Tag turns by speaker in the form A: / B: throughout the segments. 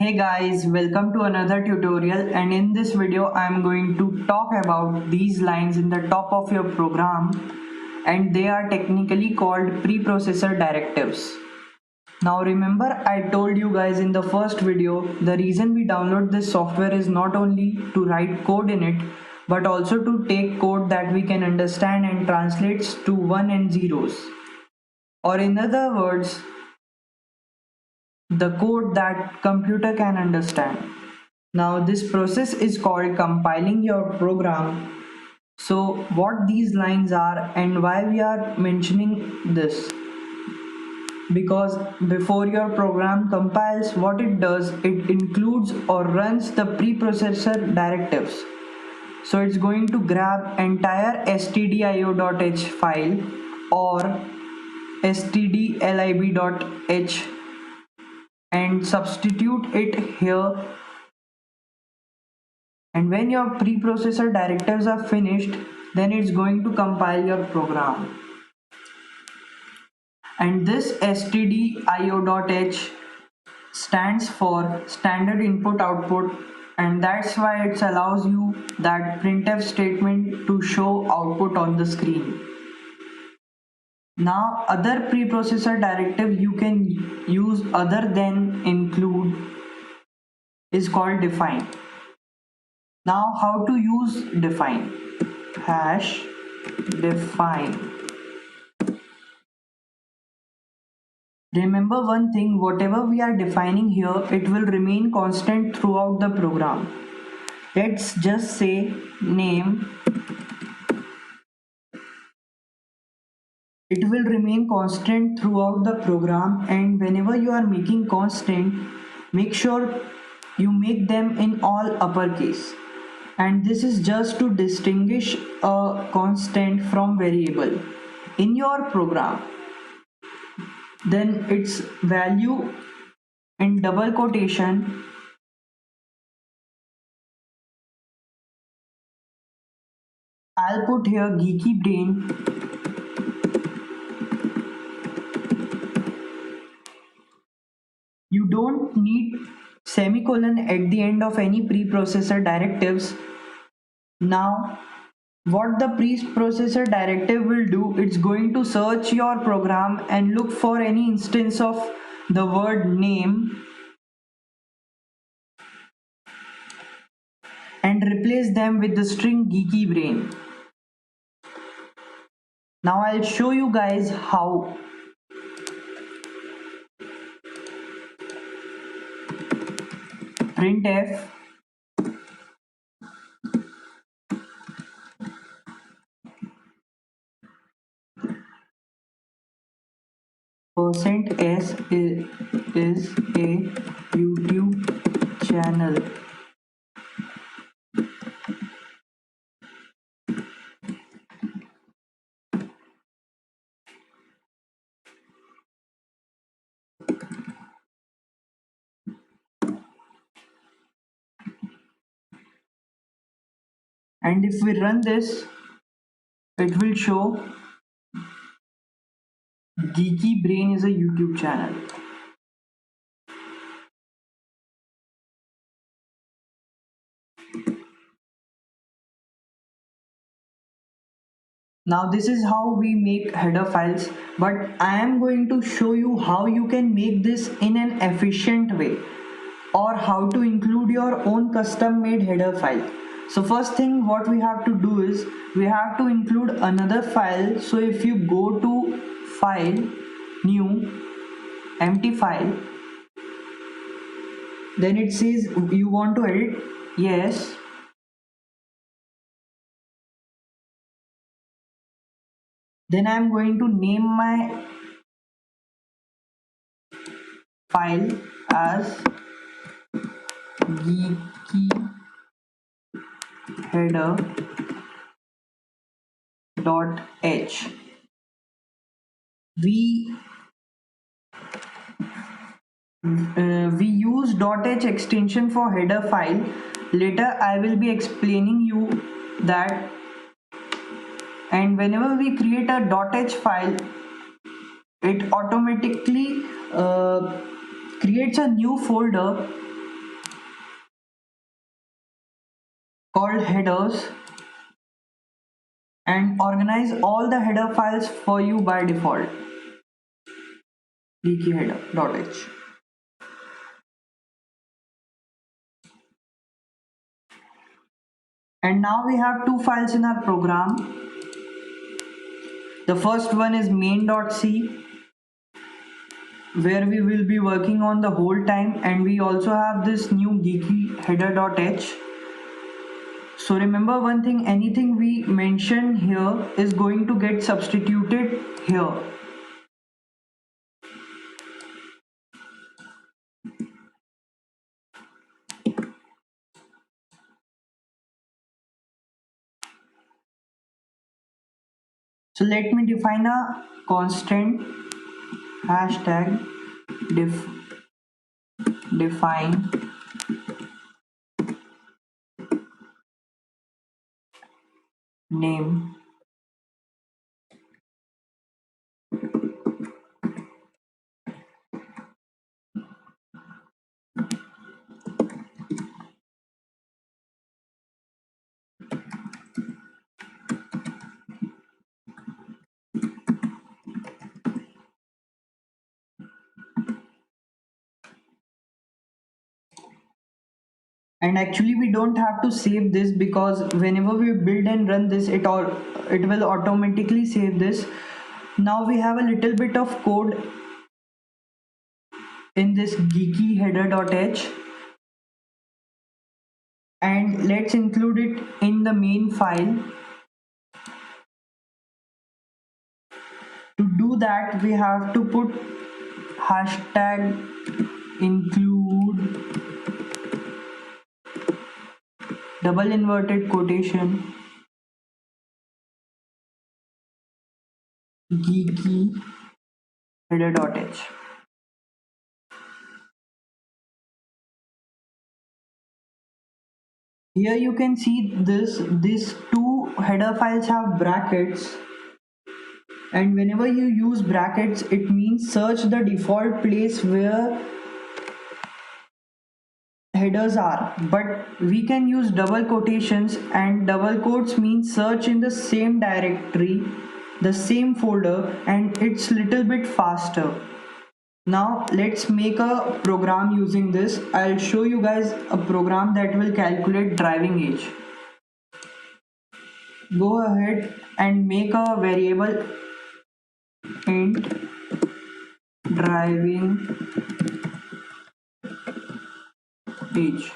A: Hey guys, welcome to another tutorial, and in this video I am going to talk about these lines in the top of your program, and they are technically called preprocessor directives. Now remember, I told you guys in the first video, the reason we download this software is not only to write code in it, but also to take code that we can understand and translates to 1 and zeros, or in other words, the code that computer can understand. Now this process is called compiling your program. So what these lines are and why we are mentioning this, because before your program compiles, what it does, it includes or runs the preprocessor directives. So it's going to grab entire stdio.h file or stdlib.h and substitute it here, and when your preprocessor directives are finished, then it's going to compile your program. And this stdio.h stands for standard input output, and that's why it allows you that printf statement to show output on the screen. Now other preprocessor directive you can use other than include is called define. Now how to use define? Hash define. Remember one thing, whatever we are defining here, it will remain constant throughout the program. Let's just say name. It will remain constant throughout the program, and whenever you are making constant, make sure you make them in all uppercase. And this is just to distinguish a constant from variable in your program. Then its value in double quotation I'll put here GeekyBrain. You don't need semicolon at the end of any preprocessor directives. Now what the preprocessor directive will do, it's going to search your program and look for any instance of the word name and replace them with the string GeekyBrain. Now I'll show you guys how. Printf %s is a YouTube channel. And if we run this, it will show GeekyBrain is a YouTube channel. Now this is how we make header files, but I am going to show you how you can make this in an efficient way, or how to include your own custom made header file. So first thing what we have to do is we have to include another file. So if you go to file, new, empty file, then it says you want to edit. Yes. Then I am going to name my file as geeky header.h. We use .h extension for header file. Later I will be explaining you that. And whenever we create a .h file, it automatically creates a new folder called headers and organize all the header files for you by default. geekyheader.h. And now we have two files in our program. The first one is main.c, where we will be working on the whole time, and we also have this new geekyheader.h. So remember one thing, anything we mention here is going to get substituted here. So let me define a constant hashtag define name and actually we don't have to save this because whenever we build and run this it will automatically save this. Now we have a little bit of code in this geekyheader.h and let's include it in the main file. To do that we have to put hashtag include double inverted quotation geekyheader.h. Here you can see these two header files have brackets, and whenever you use brackets it means search the default place where headers are, but we can use double quotations, and double quotes means search in the same directory, the same folder, and it's little bit faster. Now let's make a program using this. I'll show you guys a program that will calculate driving age. Go ahead and make a variable int driving age,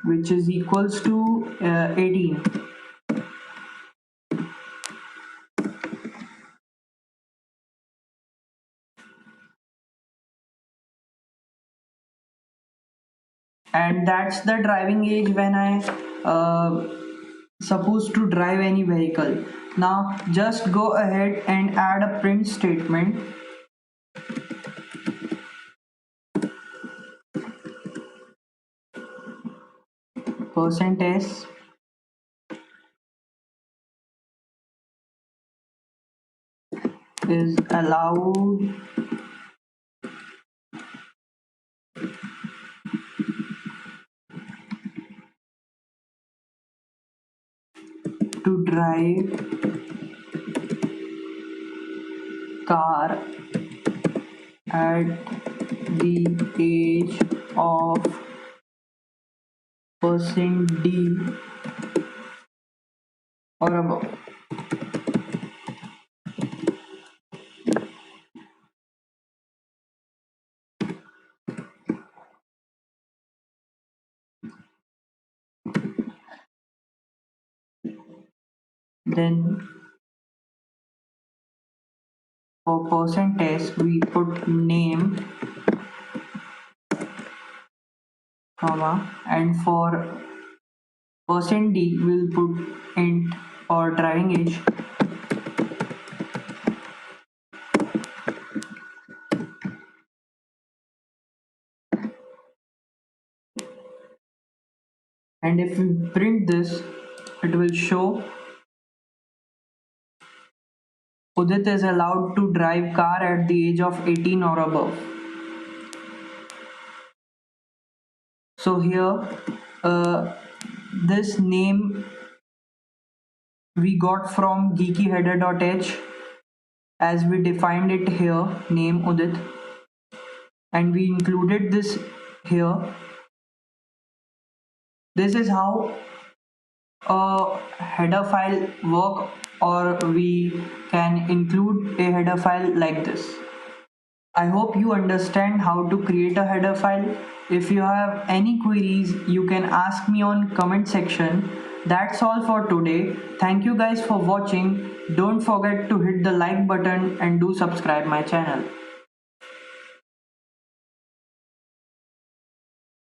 A: which is equals to 18. And that's the driving age when I supposed to drive any vehicle. Now just go ahead and add a print statement. %s is allowed to drive car at the age of %d or above. Then for %s we put name, comma, and for %d we'll put int or driving age. And if we print this, it will show Udit is allowed to drive car at the age of 18 or above. So here this name we got from geekyheader.h, as we defined it here, name Udit, and we included this here. This is how a header file work, or we can include a header file like this. I hope you understand how to create a header file. If you have any queries, you can ask me on comment section. That's all for today. Thank you guys for watching. Don't forget to hit the like button and do subscribe my channel.